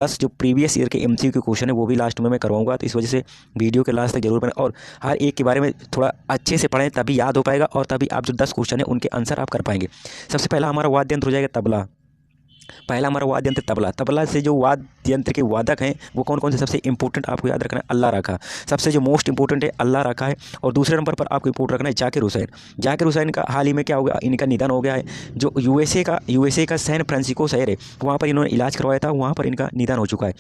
Plus जो previous year के MCQ question है वो भी लास्ट में मैं करवाऊंगा। तो इस वजह से वीडियो के लास्ट तक जरूर बने और हर एक के बारे में थोड़ा अच्छे से पढ़ें, तभी याद हो पाएगा और तभी आप जो 10 क्वेश्चन है उनके आंसर आप कर पाएंगे। सबसे पहला हमारा वाद्य यंत्र हो जाएगा तबला। पहला हमारा वाद्य यंत्र तबला। तबला से जो वाद्य यंत्र के वादक हैं वो कौन कौन से, सबसे इंपॉर्टेंट आपको याद रखना है अल्लाह रखा, सबसे जो मोस्ट इंपॉर्टेंट है अल्लाह रखा है। और दूसरे नंबर पर आपको इंपॉर्टेंट रखना है जाकिर हुसैन। जाकिर हुसैन का हाल ही में क्या हो गया, इनका निधन हो गया है। जो यूएसए का सैन फ्रांसिस्को शहर है वहाँ पर इन्होंने इलाज करवाया था, वहाँ पर इनका निधन हो चुका है।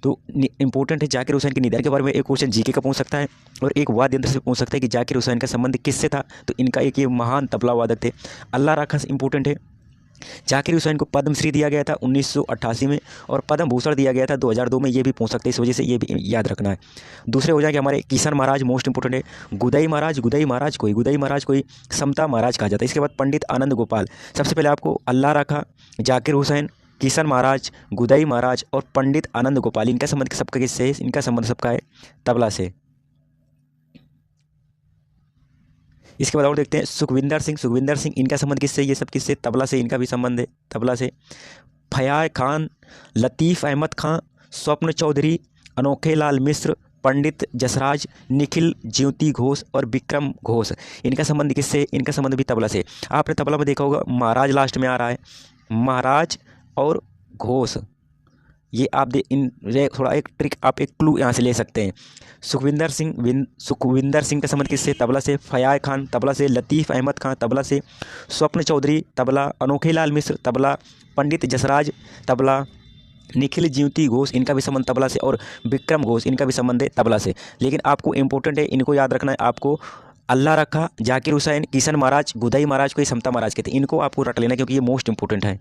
तो इंपॉर्टेंट है जाकिर हुसैन के निधन के बारे में एक क्वेश्चन जीके का पूछ सकता है और एक वाद्य यंत्र से पूछ सकता है कि जाकिर हुसैन का संबंध किससे था। तो इनका एक ये महान तबला वादक थे। अल्लाह रखा इंपॉर्टेंट है। जाकिर हुसैन को पद्मश्री दिया गया था 1988 में और पद्म भूषण दिया गया था 2002 में, ये भी पूछ सकते हैं, इस वजह से ये भी याद रखना है। दूसरे हो जाएंगे हमारे किशन महाराज, मोस्ट इंपॉर्टेंट है। गुदई महाराज कोई समता महाराज कहा जाता है। इसके बाद पंडित आनंद गोपाल। सबसे पहले आपको अल्लाह रखा, जाकिर हुसैन, किशन महाराज, गुदई महाराज और पंडित आनंद गोपाल, इनका संबंध सबका किससे है? इनका संबंध सबका है तबला से। इसके बाद और देखते हैं सुखविंदर सिंह, इनका संबंध किससे? ये सब किससे? तबला से, इनका भी संबंध है तबला से। फयाज खान, लतीफ़ अहमद खां, स्वप्न चौधरी, अनोखे लाल मिश्र, पंडित जसराज, निखिल ज्योति घोष और विक्रम घोष, इनका संबंध किससे? इनका संबंध भी तबला से। आपने तबला में देखा होगा महाराज लास्ट में आ रहा है, महाराज और घोष, ये आप थोड़ा एक ट्रिक, आप एक क्लू यहाँ से ले सकते हैं। सुखविंदर सिंह का संबंध किससे? तबला से। फयाज खान तबला से, लतीफ़ अहमद खां तबला से, स्वप्न चौधरी तबला, अनोखे लाल मिश्र तबला, पंडित जसराज तबला, निखिल ज्योति घोष इनका भी संबंध तबला से और विक्रम घोष इनका भी संबंध है तबला से। लेकिन आपको इंपॉर्टेंट है, इनको याद रखना है आपको। अल्लाह रखा, जाकिर हुसैन, किशन महाराज, गुदई महाराज को समता महाराज कहते हैं, इनको आपको रट लेना क्योंकि ये मोस्ट इंपॉर्टेंट है।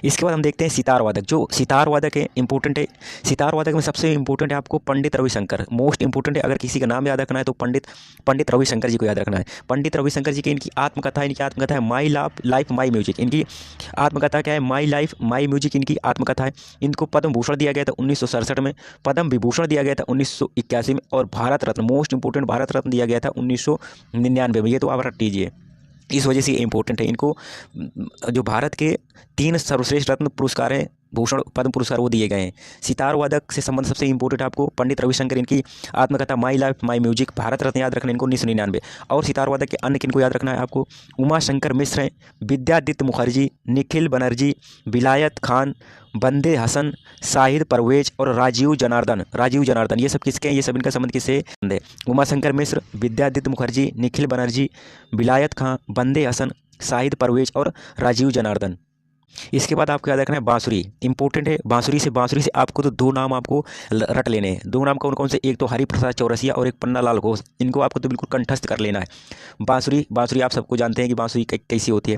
इसके बाद हम देखते हैं सितार वादक। जो सितार वादक है इंपॉर्टेंट है। सितार वादक में सबसे इंपॉर्टेंट है आपको पंडित रविशंकर, मोस्ट इंपॉर्टेंट है। अगर किसी का नाम याद रखना है तो पंडित रविशंकर जी को याद रखना है। पंडित रविशंकर जी की इनकी आत्मकथा है माई लाइफ माई म्यूजिक। इनकी आत्मकथा क्या है? माई लाइफ माई म्यूजिक इनकी आत्मकथा है। इनको पद्म भूषण दिया गया था 1967 में, पद्म विभूषण दिया गया था 1981 में और भारत रत्न, मोस्ट इंपॉर्टेंट भारत रत्न दिया गया था 1999 में। ये तो आप रट लीजिए, इस वजह से ये इंपॉर्टेंट है। इनको जो भारत के 3 सर्वश्रेष्ठ रत्न पुरस्कार हैं, भूषण पद्म पुरस्कार, वो दिए गए हैं। सितार वादक से संबंध सबसे इंपॉर्टेंट है आपको पंडित रविशंकर, इनकी आत्मकथा my life my music, Bharat Ratna याद रखना इनको 1999। और सितार वादक के अन्य किनको याद रखना है आपको? उमा शंकर मिश्र हैं, विद्यादित्य मुखर्जी, निखिल बनर्जी, विलायत खान, बंदे हसन, शाहिद परवेज और राजीव जनार्दन, ये सब किसके हैं? ये सब इनका संबंध किससे है? उमा शंकर मिश्र, विद्यादित्य मुखर्जी, निखिल बनर्जी, विलायत खां, बंदे हसन, शाहिद परवेज और राजीव जनार्दन। इसके बाद आपको याद रखना है बांसुरी, इंपॉर्टेंट है। बांसुरी से आपको तो 2 नाम आपको रट लेने हैं। 2 नाम कौन कौन से? एक तो हरिप्रसाद चौरसिया और एक पन्नालाल घोष, इनको आपको तो बिल्कुल कंठस्थ कर लेना है। बांसुरी आप सबको जानते हैं कि बांसुरी कैसी होती है।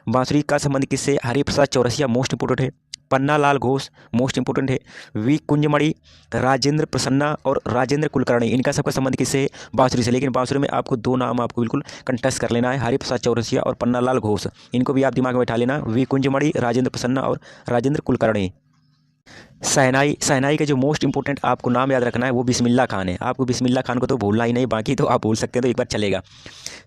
बांसुरी का संबंध किससे? हरिप्रसाद चौरसिया, मोस्ट इंपॉर्टेंट है। पन्नालाल घोष, मोस्ट इंपॉर्टेंट है। वी कुंजमणि, राजेंद्र प्रसन्ना और राजेंद्र कुलकर्णी, इनका सबका संबंध किससे? बांसुरी से। लेकिन बांसुरी में आपको 2 नाम आपको बिल्कुल कंटेस्ट कर लेना है, हरिप्रसाद चौरसिया और पन्नालाल घोष, इनको भी आप दिमाग में बैठा लेना। वी कुंजमणि, राजेंद्र प्रसन्ना और राजेंद्र कुलकर्णी। शहनाई के जो मोस्ट इंपॉर्टेंट आपको नाम याद रखना है वो बिस्मिल्लाह खान है। आपको बिस्मिल्लाह खान को तो भूलना ही नहीं, बाकी तो आप भूल सकते हैं, तो एक बार चलेगा।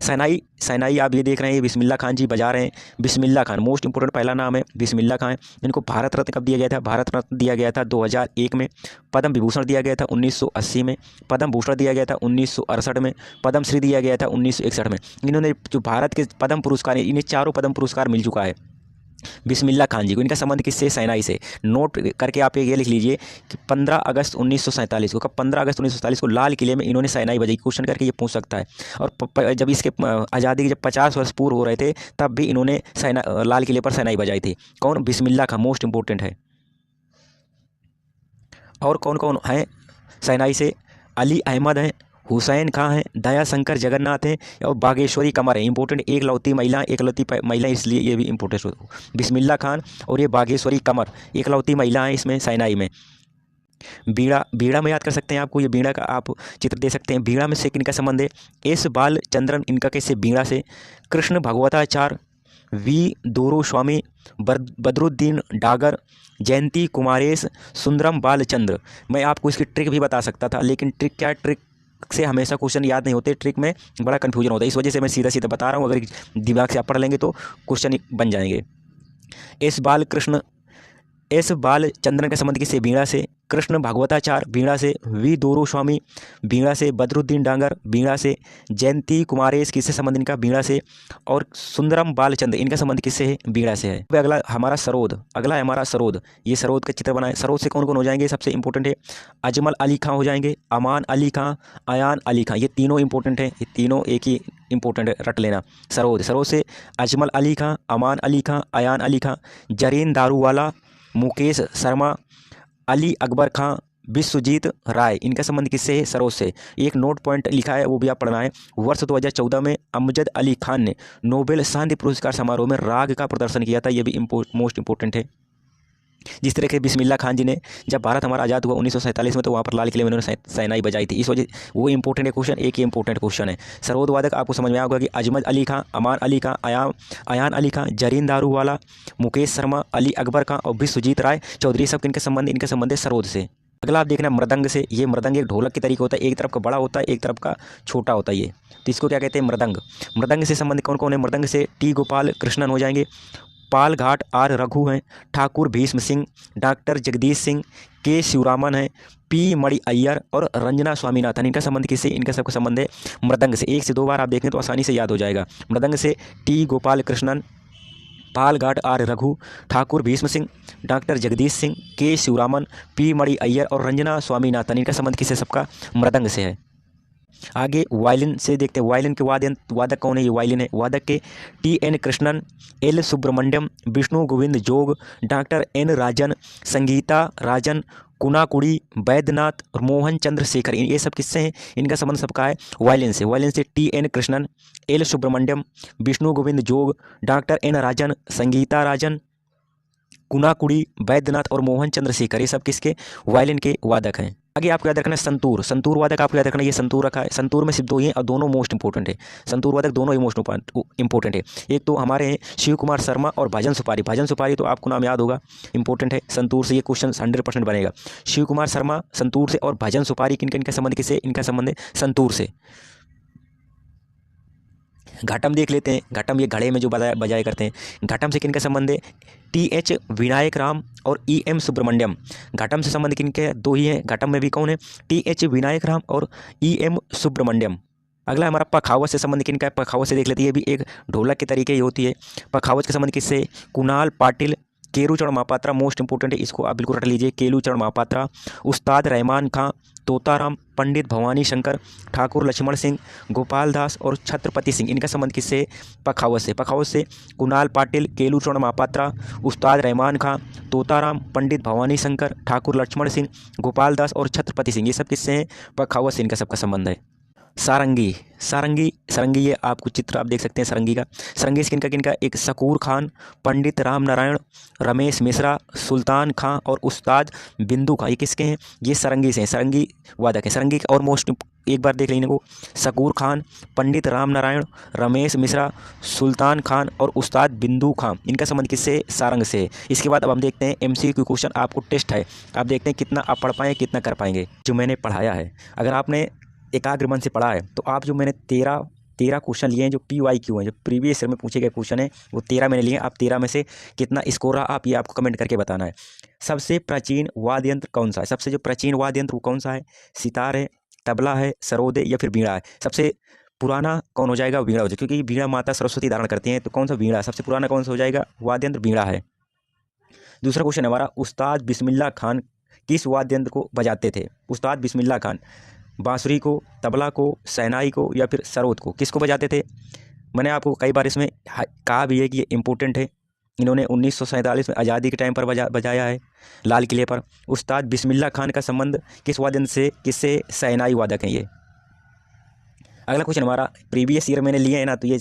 शहनाई आप ये देख रहे हैं, बिस्मिल्लाह खान जी बजा रहे हैं। बिस्मिल्लाह खान मोस्ट इंपॉर्टेंट पहला नाम है बिस्मिल्लाह खान। इनको भारत रत्न कब दिया गया था? भारत रत्न दिया गया था 2001 में। पद्म विभूषण दिया गया था 1980 में, पद्म भूषण दिया गया था 1968 में, पद्म श्री दिया गया था 1961 में। इन्होंने जो भारत के पद्म पुरस्कार है, इन्हें 4 पद्म पुरस्कार मिल चुका है बिस्मिल्लाह खान जी को। इनका संबंध किससे? शहनाई से। नोट करके आप ये लिख लीजिए कि 15 अगस्त 1947 को, कब? 15 अगस्त 1947 को लाल किले में इन्होंने शहनाई बजाई। क्वेश्चन करके ये पूछ सकता है। और जब इसके आज़ादी के जब 50 वर्ष पूर्व हो रहे थे तब भी इन्होंने लाल किले पर शहनाई बजाई थी। कौन? बिस्मिल्लाह खान, मोस्ट इंपॉर्टेंट है। और कौन कौन है शहनाई से? अली अहमद हैं, हुसैन खां हैं, दया शंकर जगन्नाथ हैं और बागेश्वरी कमर है। इंपॉर्टेंट एकलौती महिला इसलिए ये भी इंपॉर्टेंट हो। बिस्मिल्लाह खान और ये बागेश्वरी कमर एकलौती महिला हैं इसमें शहनाई में। बीड़ा में याद कर सकते हैं आपको, ये बीड़ा का आप चित्र दे सकते हैं। बीड़ा में से किनका संबंध है? एस बालचंद्रन, इनका कैसे? बीड़ा से। कृष्ण भगवताचार्य, वी दोरो स्वामी, बदरुद्दीन डागर, जयंती कुमारेश, सुंदरम बालचंद्र। मैं आपको इसकी ट्रिक भी बता सकता था, लेकिन ट्रिक क्या? ट्रिक से हमेशा क्वेश्चन याद नहीं होते, ट्रिक में बड़ा कन्फ्यूजन होता है, इस वजह से मैं सीधा सीधा बता रहा हूँ। अगर दिमाग से आप पढ़ लेंगे तो क्वेश्चन बन जाएंगे। एस बालकृष्ण, एस बालचंद्रन का संबंध किससे? वीणा से। कृष्ण भागवताचार्य वीणा से। वी दोरो स्वामी वीणा से। बदरुद्दीन डांगर वीणा से। जयंती कुमारेश किससे संबंध इनका? वीणा से। और सुंदरम बालचंद्र इनका संबंध किससे है? वीणा से है। अब अगला हमारा सरोद, अगला है हमारा सरोद। ये सरोद का चित्र बनाए। सरोद से कौन कौन हो जाएंगे? सबसे इंपॉर्टेंट है अजमल अली खां हो जाएंगे, अमान अली खां, अयान अली खां, ये तीनों इंपॉर्टेंट है, ये तीनों एक ही इंपॉर्टेंट है, रट लेना। सरोद, सरोद से अजमल अली खां, अमान अली खां, अयान अली खां, जरीन दारूवाला, मुकेश शर्मा, अली अकबर खां, विश्वजीत राय, इनका संबंध किससे है? सरोज से। एक नोट पॉइंट लिखा है वो भी आप पढ़ना है। वर्ष 2014 में अमजद अली खान ने नोबेल शांति पुरस्कार समारोह में राग का प्रदर्शन किया था, ये भी मोस्ट इंपॉर्टेंट है। जिस तरह के बिस्मिल्लाह खान जी ने, जब भारत हमारा आज़ाद हुआ 1947 में, तो वहाँ पर लाल किले में उन्होंने शहनाई बजाई थी, इस वजह वो इंपॉर्टेंट है क्वेश्चन, एक ही इंपॉर्टेंट क्वेश्चन है। सरोद वादक आपको समझ में आया होगा कि अजमत अली खां, अमान अली खां, अयान अली खां, जरीन दारूवाला, मुकेश शर्मा, अली अकबर खां और विश्वजीत राय चौधरी, सब इनके संबंध है सरोद से। अगला आप देखना मृदंग से। ये मृदंग एक ढोलक के तरीके होता है, एक तरफ का बड़ा होता है, एक तरफ का छोटा होता है ये, तो इसको क्या कहते हैं? मृदंग। मृदंग से संबंधित कौन कौन है? मृदंग से टी गोपाल कृष्णन हो जाएंगे, पाल घाट आर रघु हैं, ठाकुर भीष्म सिंह, डॉक्टर जगदीश सिंह, के शिवरामन है, पी मणि अय्यर और रंजना स्वामीनाथन, इनका संबंध किससे? इनका सबका संबंध है मृदंग से। एक से दो बार आप देखें तो आसानी से याद हो जाएगा। मृदंग से T Gopal Krishnan, Palghat R Raghu, Thakur Bhishma Singh, doctor Jagdish Singh, K Sivaraman, P मणि अय्यर और रंजना स्वामीनाथन, इनका संबंध किससे? सबका मृदंग से है। आगे वायलिन से देखते हैं। वायलिन के वादक कौन है? ये वायलिन है। वादक के T N Krishnan, L Subramaniam, Vishnu Govind Jog, doctor N Rajan, Sangeeta Rajan, Kunnakudi, Vaidyanath और मोहन चंद्र शेखर, ये सब किससे हैं? इनका संबंध सबका है वायलिन से। वायलिन से T N Krishnan, L Subramaniam, Vishnu Govind Jog, doctor N Rajan, Sangeeta Rajan, Kunnakudi, Vaidyanath और मोहन चंद्र शेखर, ये सब किसके? वायलिन के वादक हैं। आगे आपको याद रखना है संतूर। संतूर वादक आपको याद रखना है, ये संतूर रखा है। संतूर में सिर्फ दो ही हैं और दोनों मोस्ट इंपॉर्टेंट है। संतूर वादक दोनों ही मोस्ट इंपॉर्टेंट है। एक तो हमारे हैं शिव कुमार शर्मा और भजन सुपारी। भजन सुपारी तो आपको नाम याद होगा, इंपॉर्टेंट है। संतूर से ये क्वेश्चन 100% बनेगा। शिव कुमार शर्मा संतूर से, और भजन सुपारी किनका संबंध किससे? इनका संबंध है संतूर से। घाटम देख लेते हैं। घाटम ये घड़े में जो बजाया करते हैं। घाटम से किनका संबंध है? टी एच विनायक राम और ई एम सुब्रमण्यम। घाटम से संबंध किनके? दो ही हैं। घाटम में भी कौन है? टी एच विनायक राम और ई एम सुब्रमण्यम। अगला हमारा पखावत से संबंध किनका है? पखावत से देख लेते हैं। ये भी एक ढोलक के तरीके ही होती है। पखावत के संबंध किससे? कुणाल पाटिल, केलूचरण महापात्रा, मोस्ट इंपॉर्टेंट है, इसको आप बिल्कुल रट लीजिए। केलूचरण महापात्रा, उस्ताद रहमान खां, तोताराम, पंडित भवानी शंकर, ठाकुर लक्ष्मण सिंह, गोपाल दास और छत्रपति सिंह, इनका संबंध किससे? पखावत से। पखावत से कुणाल पाटिल, केलूचरण महापात्रा, उस्ताद रहमान खां, तोताराम, पंडित भवानी शंकर, ठाकुर लक्ष्मण सिंह, गोपाल दास और छत्रपति सिंह, ये सब किससे हैं? पखावत से इनका सबका संबंध है। सारंगी। सारंगी ये आपको चित्र आप देख सकते हैं सारंगी का। सारंगी से किनका? एक शकूर खान, पंडित राम नारायण, रमेश मिश्रा, सुल्तान खां और उस्ताद बिंदु खां, ये किसके हैं? ये सारंगी से हैं। सारंगी वादक है। सारंगी और मोस्ट एक बार देख लेने को, शकूर खान, पंडित राम नारायण, रमेश मिश्रा, सुल्तान खान और उस्ताद बिंदु खां, इनका संबंध किससे? सारंग से। इसके बाद अब हम देखते हैं MCQ क्वेश्चन, आपको टेस्ट है, आप देखते हैं कितना आप पढ़ पाएँ, कितना कर पाएंगे। जो मैंने पढ़ाया है, अगर आपने एकाग्र मन से पढ़ा है तो आप जो मैंने 13 क्वेश्चन लिए हैं, जो PYQ हैं, जो प्रीवियस ईयर में पूछे गए क्वेश्चन हैं, वो 13 मैंने लिए हैं। आप 13 में से कितना स्कोर रहा, आप ये आपको कमेंट करके बताना है। सबसे प्राचीन वाद्य यंत्र कौन सा है? सबसे जो प्राचीन वाद्य यंत्र वो कौन सा है? सितार है, तबला है, सरोद है या फिर वीणा है? सबसे पुराना कौन हो जाएगा? वीणा हो जाएगा, क्योंकि वीणा माता सरस्वती धारण करती हैं, तो कौन सा? वीणा। सबसे पुराना कौन सा हो जाएगा? वाद्य यंत्र वीणा है। दूसरा क्वेश्चन हमारा, उस्ताद बिस्मिल्लाह खान किस वाद्य यंत्र को बजाते थे? उस्ताद बिस्मिल्लाह खान बांसुरी को, तबला को, शहनाई को या फिर सरोद को, किसको बजाते थे? मैंने आपको कई बार इसमें कहा भी है कि ये इंपॉर्टेंट है। इन्होंने 1947 में आज़ादी के टाइम पर बजाया है लाल किले पर। उस्ताद बिस्मिल्लाह खान का संबंध किस वादन से? किससे? शहनाई वादक हैं ये। अगला क्वेश्चन हमारा प्रीवियस ईयर मैंने लिए है ना, तो ये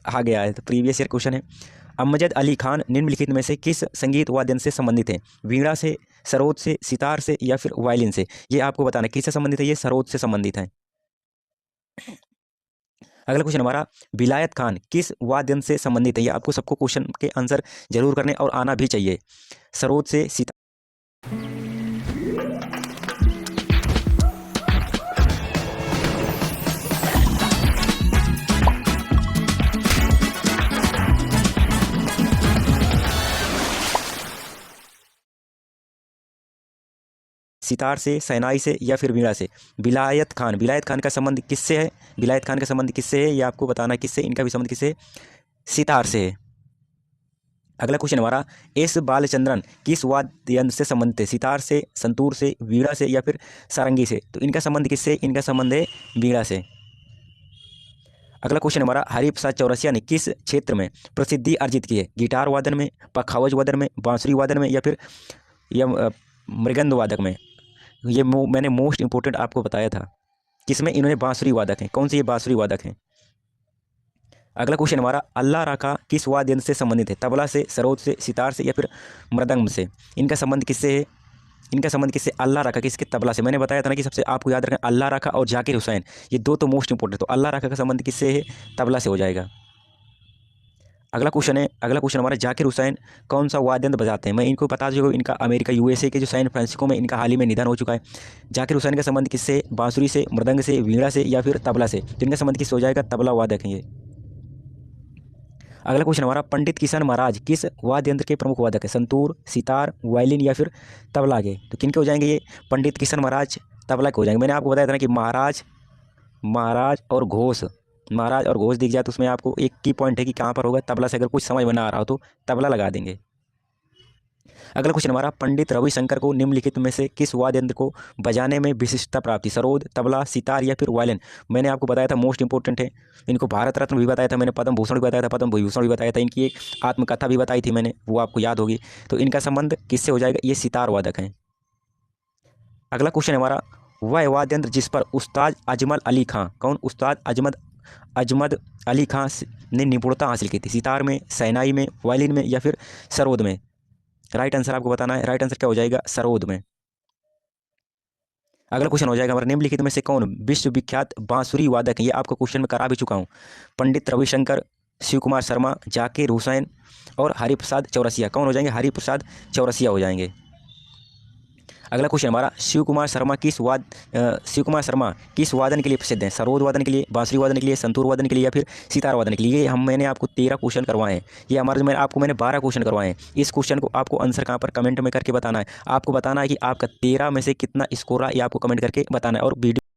आ गया है, तो प्रीवियस ईयर क्वेश्चन है। अमजद अली खान निम्नलिखित में से किस संगीत वाद्य से संबंधित हैं? वीणा से, सरोद से, सितार से या फिर वायलिन से? ये आपको बताना है किससे संबंधित है। ये सरोद से संबंधित है। अगला क्वेश्चन हमारा, विलायत खान किस वाद्य से संबंधित है? ये आपको सबको क्वेश्चन के आंसर जरूर करने और आना भी चाहिए। सरोद से, सितार सितार से, शहनाई से या फिर वीणा से। विलायत खान का संबंध किससे है? विलायत खान का संबंध किससे है ये आपको बताना है। किससे? इनका भी संबंध किससे? सितार से है। अगला क्वेश्चन हमारा, एस बालचंद्रन किस वाद्य यंत्र से संबंधित है? सितार से, संतूर से, वीणा से या फिर सारंगी से। तो इनका संबंध किससे? इनका संबंध है वीणा से। अगला क्वेश्चन हमारा, हरिप्रसाद चौरसिया ने किस क्षेत्र में प्रसिद्धि अर्जित की है? गिटार वादन में, पखावज वादन में, बांसुरी वादन में या फिर मृगंध वादक में। ये मैंने मोस्ट इंपोर्टेंट आपको बताया था। किसमें? इन्होंने बांसुरी वादक हैं। कौन से? ये बांसुरी वादक हैं। अगला क्वेश्चन हमारा, अल्लाह राखा किस वाद्य यंत्र से संबंधित है? तबला से, सरोद से, सितार से या फिर मृदंग से। इनका संबंध किससे है? इनका संबंध किससे? अल्लाह राखा किसके? तबला से। मैंने बताया था ना कि सबसे आपको याद रखना अल्लाह राखा और जाकिर हुसैन, ये दो तो मोस्ट इंपोर्टेंट। तो अल्लाह राखा का संबंध किससे है? तबला से हो जाएगा। अगला क्वेश्चन हमारा, जाकिर हुसैन कौन सा वाद्य यंत्र बजाते हैं? मैं इनको बता दूँ, इनका अमेरिका USA के जो सैन फ्रांसिस्को में इनका हाल ही में निधन हो चुका है। जाकिर हुसैन का संबंध किससे? बांसुरी से, मृदंग से, वीणा से या फिर तबला से। तो इनका संबंध किससे हो जाएगा? तबला वादक हैं ये। अगला क्वेश्चन हमारा, पंडित किशन महाराज किस वाद्य यंत्र के प्रमुख वादक है? संतूर, सितार, वायलिन या फिर तबला के। तो किनके हो जाएंगे ये? पंडित किशन महाराज तबला के हो जाएंगे। मैंने आपको बताया था ना कि महाराज और घोष दिख जाए तो उसमें आपको एक की पॉइंट है कि कहाँ पर होगा? तबला से। अगर कुछ समझ में ना आ रहा हो तो तबला लगा देंगे। अगला क्वेश्चन हमारा, पंडित रविशंकर को निम्नलिखित में से किस वाद्य यंत्र को बजाने में विशिष्टता प्राप्ति? सरोद, तबला, सितार या फिर वायलिन। मैंने आपको बताया था मोस्ट इंपोर्टेंट है। इनको भारत रत्न भी बताया था मैंने, पद्म भूषण भी बताया था, पद्म विभूषण भी बताया था। इनकी एक आत्मकथा भी बताई थी मैंने, वो आपको याद होगी। तो इनका संबंध किससे हो जाएगा? ये सितार वादक हैं। अगला क्वेश्चन हमारा, वह वाद्य यंत्र जिस पर उस्ताद अजमल अली खां, कौन? उस्ताद अजमद अली खां ने निपुणता हासिल की थी? सितार में, शहनाई में, वायलिन में या फिर सरोद में। राइट आंसर आपको बताना है। राइट आंसर क्या हो जाएगा? सरोद में। अगला क्वेश्चन हो जाएगा हमारा, निम्नलिखित में से कौन विश्वविख्यात बांसुरी वादक है? ये आपको क्वेश्चन में करा भी चुका हूँ। पंडित रविशंकर, शिव कुमार शर्मा, जाकिर हुसैन और हरिप्रसाद चौरसिया। कौन हो जाएंगे? हरिप्रसाद चौरसिया हो जाएंगे। अगला क्वेश्चन हमारा, शिव कुमार शर्मा किस वादन के लिए प्रसिद्ध हैं? सरोद वादन के लिए, बांसुरी वादन के लिए, संतूर वादन के लिए या फिर सितार वादन के लिए। ये मैंने आपको 13 क्वेश्चन करवाए हैं। ये हमारे मैंने 12 क्वेश्चन करवाए हैं। इस क्वेश्चन को आपको आंसर कहाँ पर? कमेंट में करके बताना है। आपको बताना है कि आपका 13 में से कितना स्कोर रहा, ये आपको कमेंट करके बताना है। और वीडियो